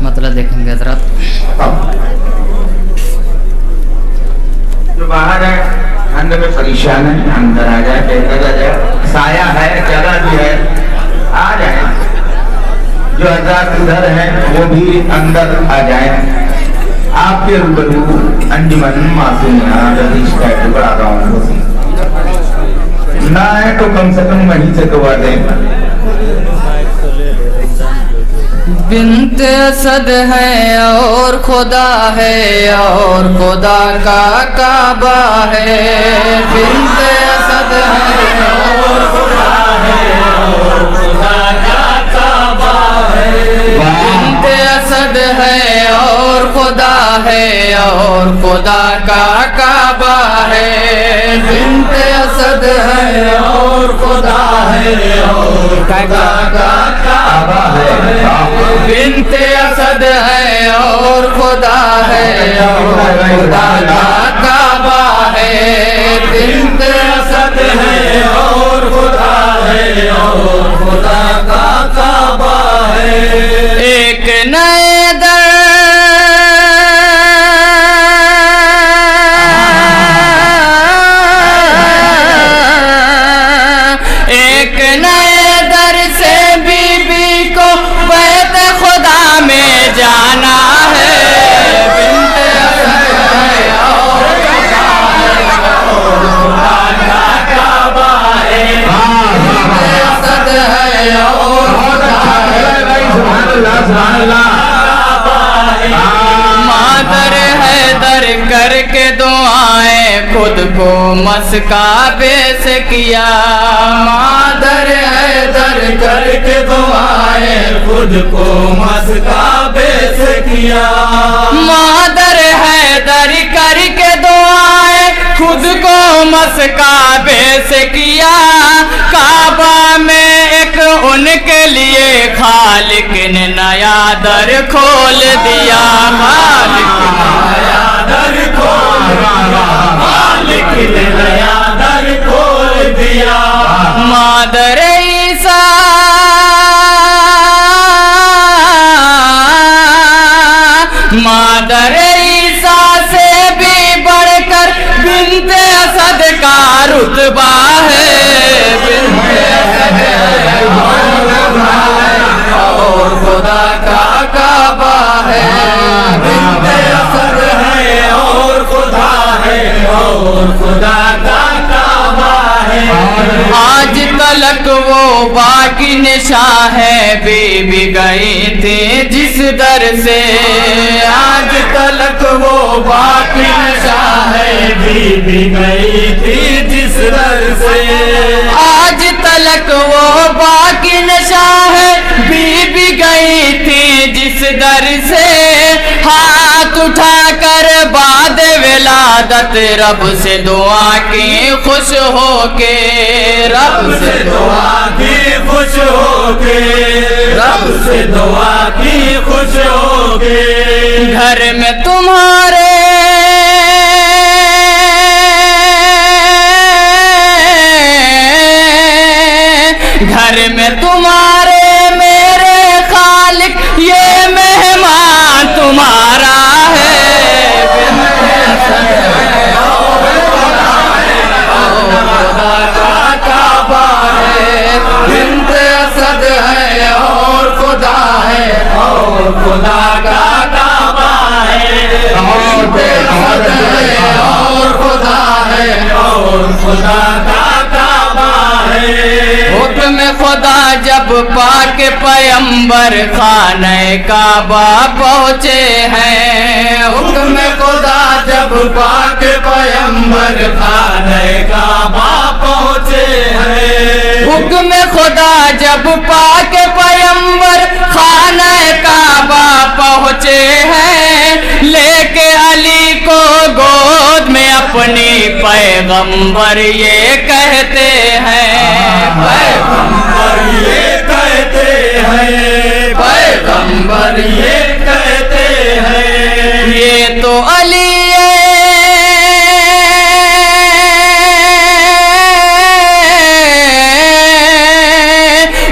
मतलब देखेंगे हजरत। जो बाहर है ठंड में परेशान है, अंदर आ जाए, बेहतर आ जाए, साया है, जगह भी है, आ जाए। जो हजरत इधर है वो भी अंदर आ जाए। आपके रूबरू अंजुमन मासूमिया रजीश का टुकड़ा गाँव ना है तो कम से कम वहीं से दुआ दें। बिन्त असद है और खुदा है और खुदा का काबा है। बिन्त असद है और खुदा है और खुदा का काबा है। बिन्त असद है और खुदा है और खुदा का काबा है। बिन्त असद है और खुदा है और खुदा का काबा है। बिन्त असद है और खुदा है और खुदा का काबा है। बिन्त असद है और खुदा है और खुदा का काबा है। एक नए दर एक नए दर से बीबी को बैत खुदा में जाना है। बिन्त असद है और खुदा है और खुदा का काबा है। बिन्त असद है और खुदा है मादर है दर करके दुआएं खुद को मस्काबे से किया। मादर है दर करके दुआएं खुद को मस्काबे से किया। मादर है दर करके दुआएं खुद को मस्काबे से किया। काबा में एक उनके लिए खालिक ने नया दर खोल दिया। खालिक ने नया दर खोल दिया। खालिक ने नया दर खोल दिया। मादर ईसा मादर ईसा से भी बढ़कर बिन्त असद का रुतबा है। बिन्त असद है और खुदा का काबा है। बिन्त असद है और खुदा है और खुदा का काबा है। आज तलक वो बाकी निशां है बीबी गई थी जिस दर से। आज तलक वो बाकी निशां है बीबी गई थी जिस दर से। आज तलक वो बाकी निशां है बीबी गई थी जिस दर से। हाथ उठाकर बाद विलादत रब से दुआ की खुश होके। रब से दुआ की खुश होके। रब से दुआ की खुश होके। घर में तुम्हारे घर में तुम्हारे मेरे खालिक ये मेहमान तुम्हारा है। बिन्त असद है और खुदा का काबा है। बिन्त असद है और खुदा है और खुदा का काबा है। बिन्त असद है और खुदा है और खुदा का काबा है। हुक्म खुदा जब पाक पैगंबर खाने काबा पहुँचे हैं। हुक्म खुदा जब पाक पैगंबर खाने काबा पहुँचे हैं। हुक्म खुदा जब पाक पैगंबर खाने काबा पहुँचे हैं। लेके अली को गोद में अपनी पैगंबर ये कहते हैं। पैगंबर ये कहते हैं। पैगंबर ये कहते हैं। ये तो अली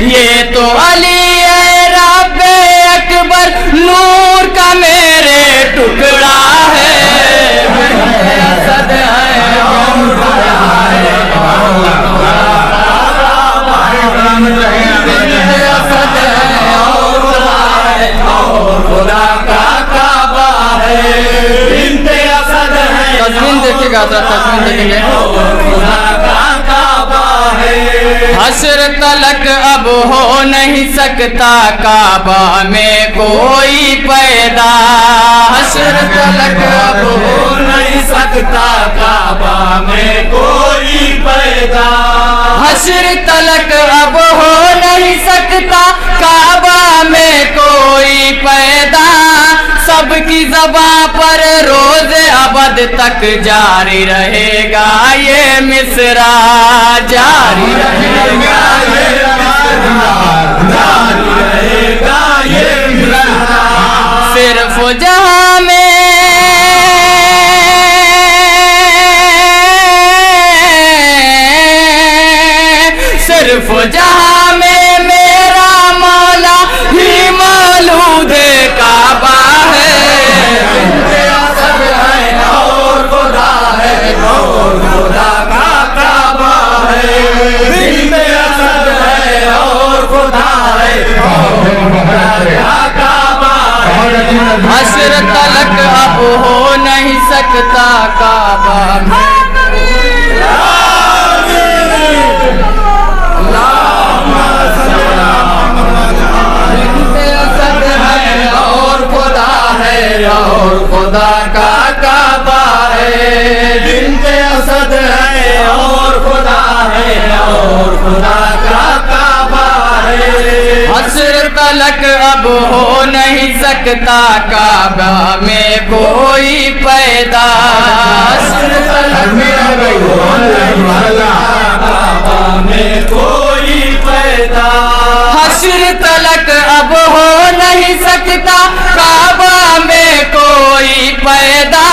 ये तो अली रब्बे अकबर नूर देखिएगा, थोड़ा तस्वीर देखेंगे। खुदा का काबा है। हश्र तलक अब हो नहीं सकता काबा में कोई पैदा। हश्र तलक अब हो नहीं सकता काबा में कोई पैदा। हश्र तलक अब हो नहीं सकता काबा में कोई पैदा। सबकी ज़बां पर रोज़ अबद तक जारी रहेगा ये मिसरा, जारी रहेगा ये मिसरा, जारी रहेगा ये मिसरा। सिर्फ जहां में सिर्फ जहां में मेरा मौला ही मौलूद काबा है। असद है और खुदा है, और खुदा का काबा है। दिल असद है और खुदा है, और खुदा का काबा है। हश्र तलक अब हो नहीं सकता काबा में। और खुदा का काबा है। जिनके असद है और खुदा है, और खुदा का काबा है। हश्र तलक अब हो नहीं सकता काबा में कोई पैदा। हश्र तलक काबा में कोई पैदा। हश्र तलक अब हो नहीं सकता काबा में कोई पैदा।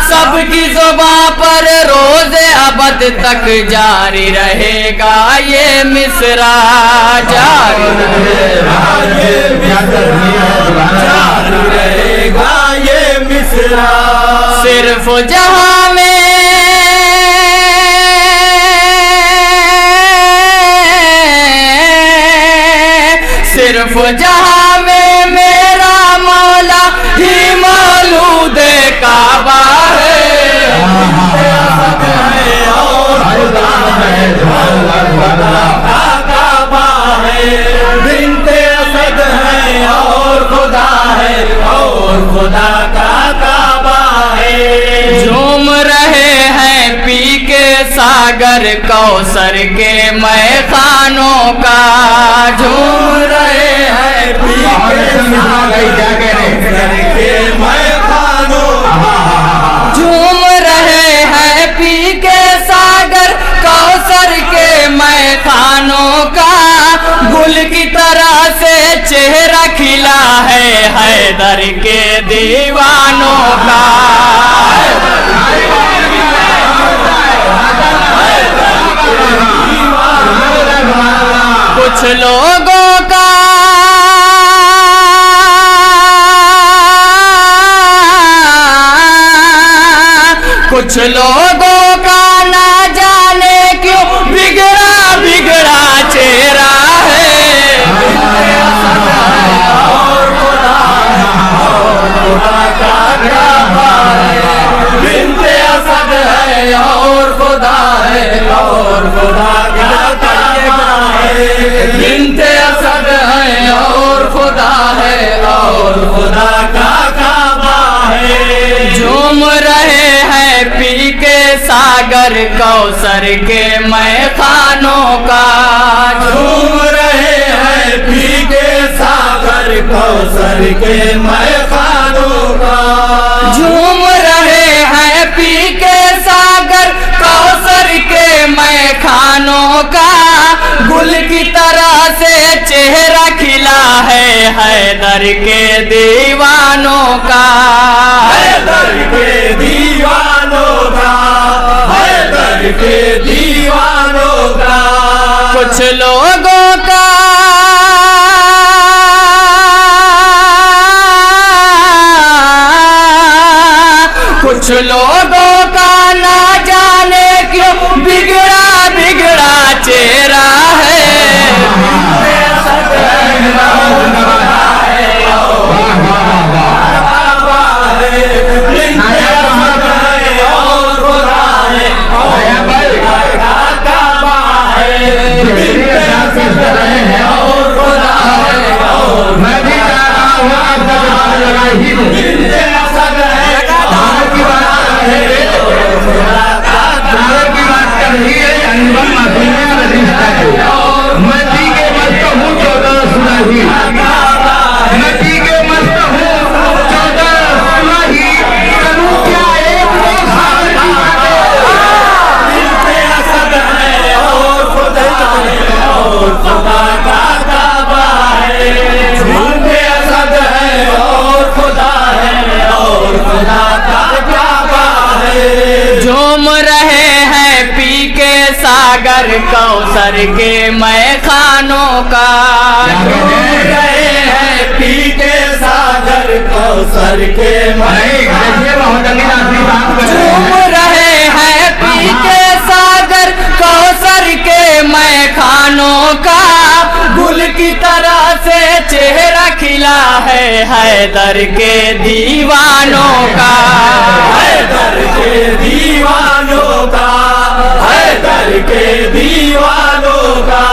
सबकी ज़ुबां पर रोज़ अबद तक जारी रहेगा ये मिसरा, जारी रहेगा ये मिसरा। सिर्फ जहां में सिर्फ जहां में मेरा मौला ही मौलूद काबा है। और खुदा है, खुदा का काबा है। बिनते असद है और खुदा है, और खुदा का काबा है। झूम रहे हैं पी के सागर कौसर के मैखानों का। झूम रहे हैं पी के मैखानों। झूम रहे हैं पी के सागर कौसर के मैखानों का। गुल की तरह से चेहरा खिला है हैदर के दीवानों का। कुछ लोगों का कुछ लोगों का ना जाने क्यों बिगड़ा बिगड़ा चेहरा है। और खुदा का काबा है। बिनते असद है और खुदा है, और खुदा का काबा है। बिनते असद है और खुदा है, और खुदा का काबा है। झूम रहे हैं पी के सागर कौसर के मैखानों का। झूम रहे हैं पी के सागर कौसर के मैखानों का। झूम रहे हैं पी के सागर कौसर के मैखानों का। गुल की तरह से चेहरा खिला है हैदर के दीवानों का। हैदर के दीवानों का, हैदर के दीवानों का। कुछ लोगों का कुछ लोगों का ना जाने क्यों बिगड़ा बिगड़ा चेहरा है। और खुदा सुराही बिनते असद है और खुदा है, की बात कर रही है अनुपम मासूमिया रजिस्टा को। मस्ती के मस्त हूँ 14 सुराही, मस्ती के मस्त हूँ 14 सुराही, करूँ क्या एक दो साल की बातें। बिनते असद है और खुदा है, और खुदा का काबा है। बिनते असद है और खुदा है, और खुदा का काबा है। झूम रहे हैं पी के सागर कौसर के मैखानों का, झूम रहे हैं पी के सागर कौसर के झूम रहे हैं पी के सागर कौसर के मैखानों का। गुल की तरह से चेहरा खिला है हैदर के दीवानों का, हैदर के दीवानों का, हैदर के दीवानों का।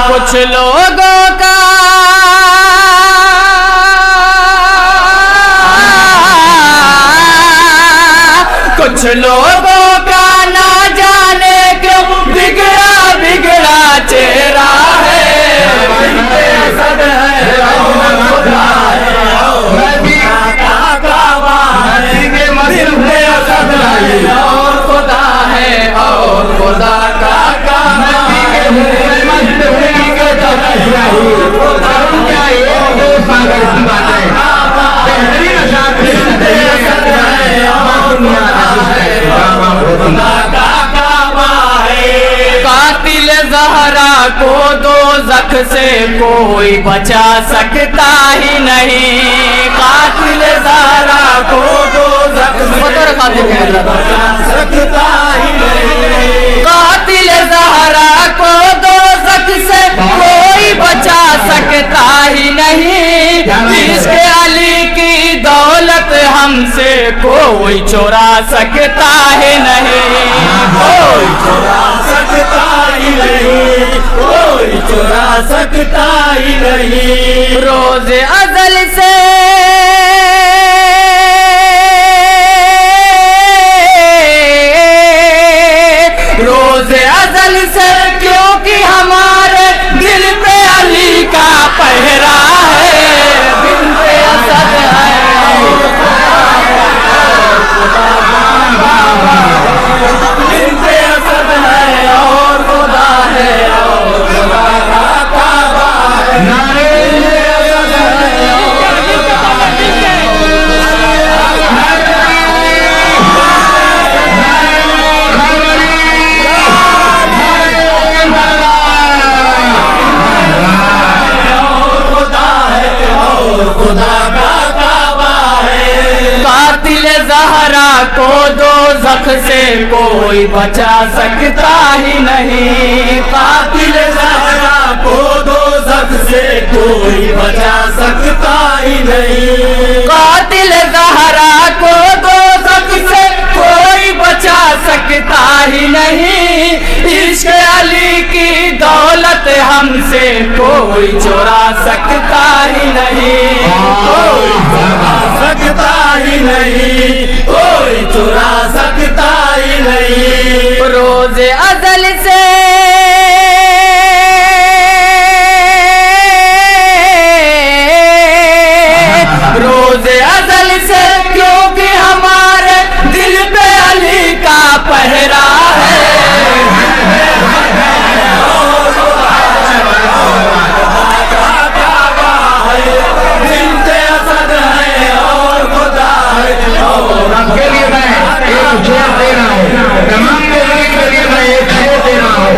कुछ लोगों का कुछ लोगों का ना जाने क्यों बिगड़ा बिगड़ा चेहरा है। बिनते असद है और खुदा है, और खुदा का काबा है। बिनते असद है और खुदा है, और खुदा का काबा कातिल ज़हरा को दोज़ख से कोई बचा सकता ही नहीं। कातिल ज़हरा को दोज़ख से बचा सकता ही नहीं। कातिल ज़हरा को दोज़ख से कोई बचा सकता ही नहीं। इश्क़ अली की दौलत हमसे कोई चुरा सकता है नहीं। कोई चुरा सकता ही नहीं, कोई चुरा सकता ही नहीं। रोज़ अज़ल से रोज़ अज़ल से क्योंकि हमारे दिल पे अली का पहरा है। बिनते असद है बिनते असद है और खुदा है, और खुदा का काबा है। खुदा का काबा है। कातिल ज़हरा को दोज़ख से कोई बचा सकता ही नहीं। कातिल ज़हरा को दोज़ख से कोई बचा सकता ही नहीं। कातिल ज़हरा को दोज़ख से कोई बचा सकता ही नहीं। इश्क़ अली की दौलत हमसे कोई चुरा सकता ही नहीं। कोई चुरा सकता ही नहीं, कोई चुरा सकता ही नहीं। रोज़ अज़ल से रोज़ अज़ल से क्योंकि हमारे दिल पे अली का पहरा है। बिनते असद है और खुदा है, और आपके लिए मैं एक शेर दे रहा हूँ, तमाम लोगों के लिए मैं एक शेर दे रहा हूँ।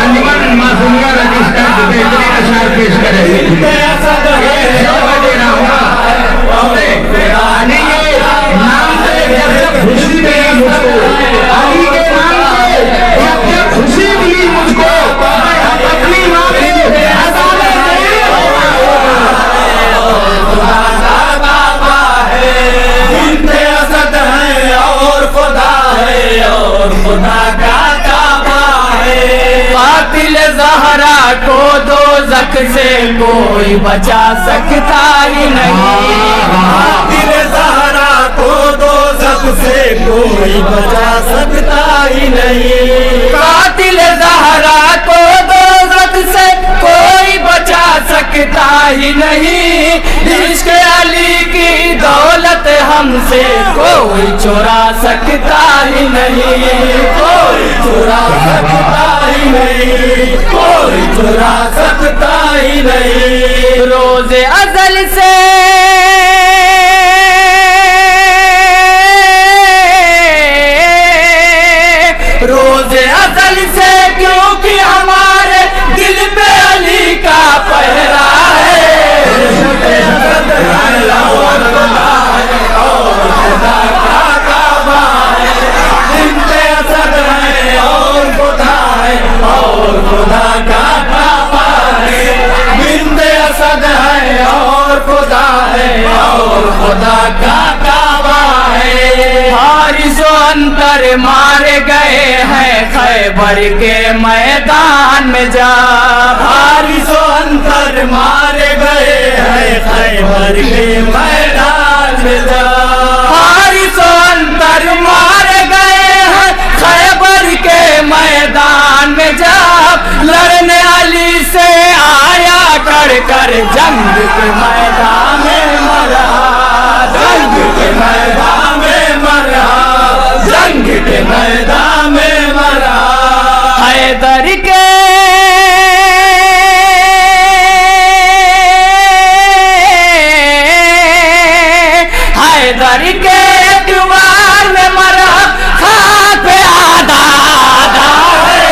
अंजुमन मासूमिया रजिस्टर बेहतरीन अशार पेश करेंगे। बिनते असद है मैं दे रहा हूँ अली के नाम से जब जब खुशी मिली मुझको, अली के नाम से जब जब खुशी मिली मुझको, मैं अपनी माँ की बिनते असद है और खुदा है, और खुदा का काबा है। कातिल ज़हरा को दोज़ख से कोई बचा सकता ही नहीं। कोई बचा सकता ही नहीं। कातिल ज़हरा को दोज़ख से कोई बचा सकता ही नहीं। इश्क़ अली की दौलत हमसे कोई चुरा सकता ही नहीं। कोई चुरा सकता ही नहीं, कोई चुरा सकता ही नहीं। रोज़े अज़ल से रोज़े अज़ल से क्योंकि हमारे दिल पे अली का पहरा है। और खुदा का काबा है, बिन्ते असद है और खुदा है, और खुदा का काबा है। बिन्ते असद है और खुदा है, और खुदा का काबा है। हारिसो अंतर मारे गए हैं खैबर के मैदान में जा। हारिसो अंतर मारे गए हैं खैबर के मैदान में जा। हारिसो अंतर मारे गए हैं खैबर के मैदान में जा। लड़ने अली से आया कर कर जंग के मैदान में मरा। जंग के मैदान में मरा, जंग के मैदान में मरा। हैदर के हैदर के दीवार में मरा खाक पे आधा आधा है।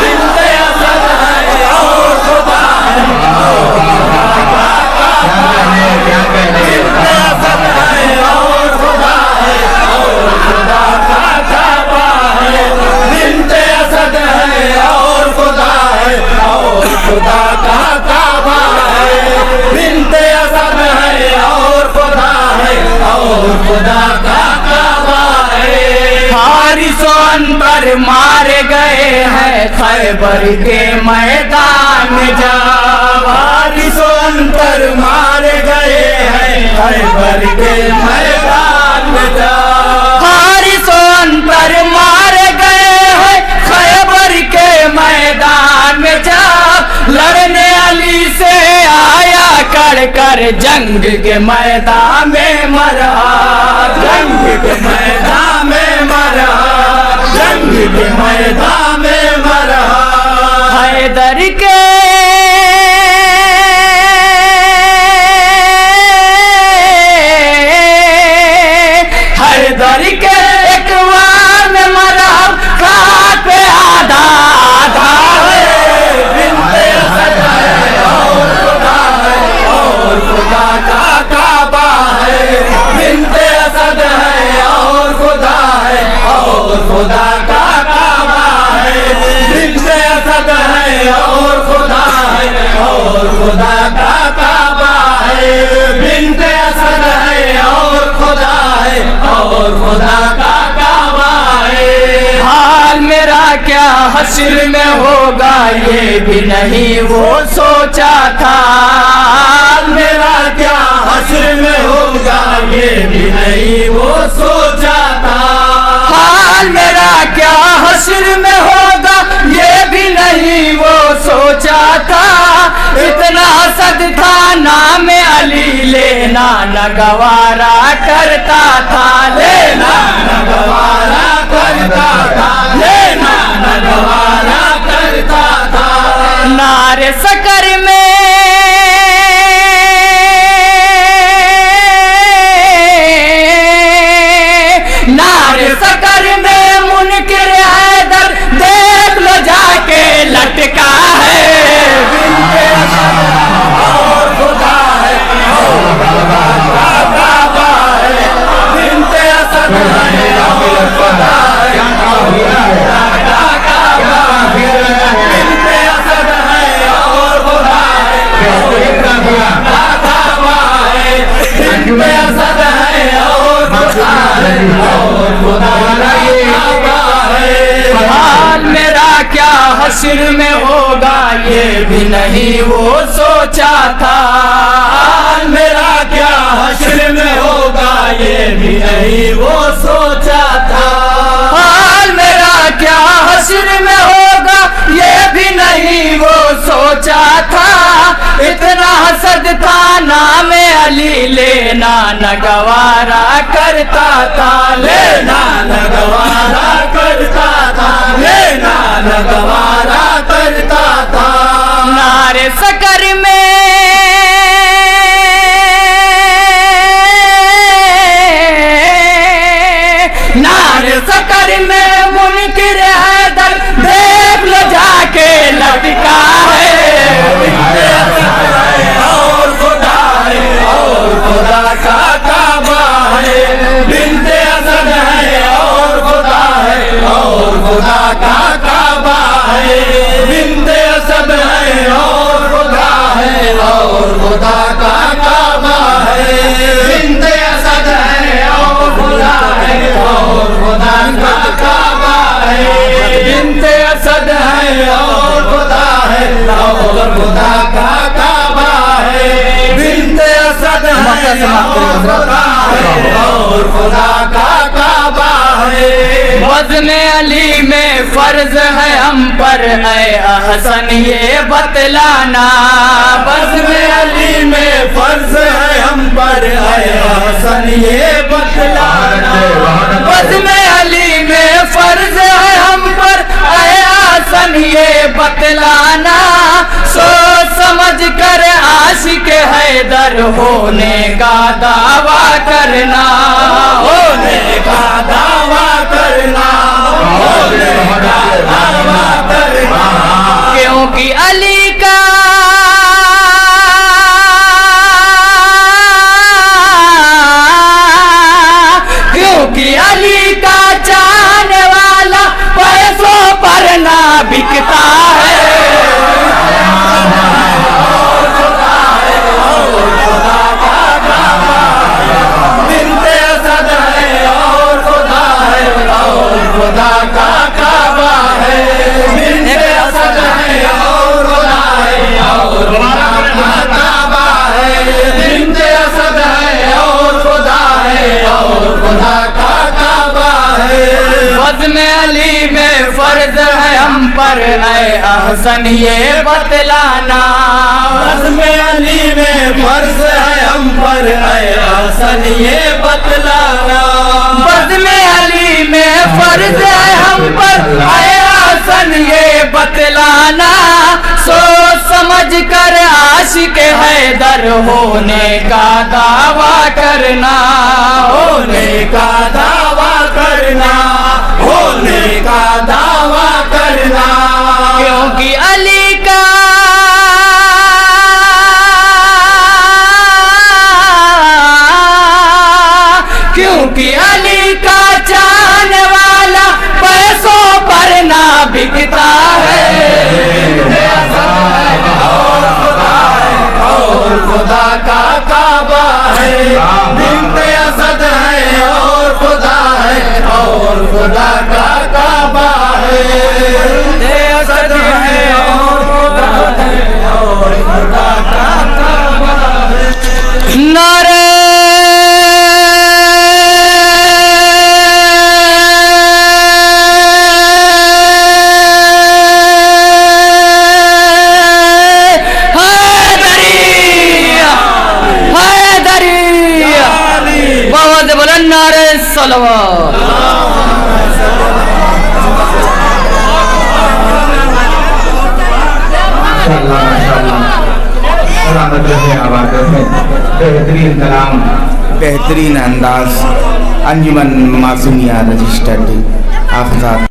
बिन्ते असद है और खुदा है, क्या कहने बिन्ते असद है और खुदा है, और खुदा का काबा है। बिन्ते असद है और खुदा है, और खुदा का काबा है। बिन्ते असद है और खुदा है, और खुदा का काबा है। हारिसो अंतर मारे गए हैं खैबर के मैदान में जा। हारिसो अंतर मारे गए हैं खैबर के मैदान में जा। हारिसो अंतर मारे गए हैं खैबर के मैदान में जा। लड़ने अली से आया कर कर जंग के मैदान में मरा। जंग के मैदान में मरा, जंग के मैदान में मरा। हैदर के हैदर के एक वार में मरा खाक पे आधा आधा है। बिन्ते असद है और खुदा है, और खुदा का काबा है। बिन्ते असद है और खुदा है, और खुदा का काबा है। बिन्ते असद है और खुदा है, और खुदा का काबा है। बिन्ते असद है और खुदा है, और खुदा का काबा है। हाल मेरा क्या हश्र में होगा ये भी नहीं वो सोचा था। हाल मेरा क्या हश्र में होगा ये भी नहीं वो सोचा था। हाल मेरा क्या हश्र में होगा ये भी नहीं वो सोचा था। इतना हसद था नाम अली लेना न गवारा करता था। लेना न गवारा करता था, लेना न गवारा करता था। नारे सकर में नारे सकर में मुनकिर हैदर देख लो जाके लटका है। बिन्ते असद और खुदा है, और खुदा का काबा है। बिन्ते असद है और खुदा है, खुदा का काबा है। बिन्ते असद है और खुदा है, खुदा का काबा है। बिन्ते असद है और खुदा है, और खुदा का काबा है। हाल मेरा क्या हश्र में होगा ये भी नहीं वो सोचा था। हाल मेरा क्या हश्र में होगा ये भी नहीं वो सोचा था। हश्र में होगा ये भी नहीं वो सोचा था। इतना हसद था नाम अली लेना न गवारा करता था, लेना न गवारा करता था, लेना न गवारा करता था। नारे सकर में मुनकिर हैदर देख लो जाके लटका है। और खुदा है और खुदा का काबा है, बिन्ते असद है और खुदा है और खुदा का काबा है, बिन्ते असद है और खुदा है और खुदा का काबा है, बिन्ते असद है और खुदा है और खुदा का काबा है, बिन्ते असद है और खुदा है और खुदा का काबा है, बिन्ते असद है और खुदा है और खुदा का काबा है। बज़्म अली में फर्ज है हम पर है अहसन ये बतलाना। बज़्म अली में फर्ज है हम पर है अहसन ये बतलाना। बज़्म अली में फर्ज है हम पर है अहसन ये बतलाना। सोच समझ कर आशिक हैदर होने का दावा करना, होने का दावा करना, होने का दावा करना। क्योंकि अली का अली का चाहने वाला पैसों पर ना बिकता है। और खुदा है और खुदा का काबा है, बिन्ते असद है और खुदा है और खुदा का काबा है, बिन्ते असद है और खुदा है और खुदा का काबा है, बिन्ते असद है और खुदा है और खुदा का काबा है। बज़्म अली में फर्ज है हम पर है अहसन ये बतलाना। बज़्म अली में फर्ज है हम पर है अहसन ये बतलाना। बज़्म अली में फर्ज है हम पर है अहसन ये बतलाना। सोच समझ कर आशिक हैदर होने का दावा करना, होने का दावा करना, होने का दावा करना। क्योंकि अली का क्योंकि अली का चाहने वाला पैसों पर ना बिकता है। और खुदा का काबा है, बिन्ते असद है और खुदा है और खुदा का काबा है, बिन्ते असद है और खुदा है और खुदा का काबा है। नारे नारे सलवात। बेहतरीन कलाम, बेहतरीन अंदाज, अंजुमन मासूमिया रजिस्टर्ड। आप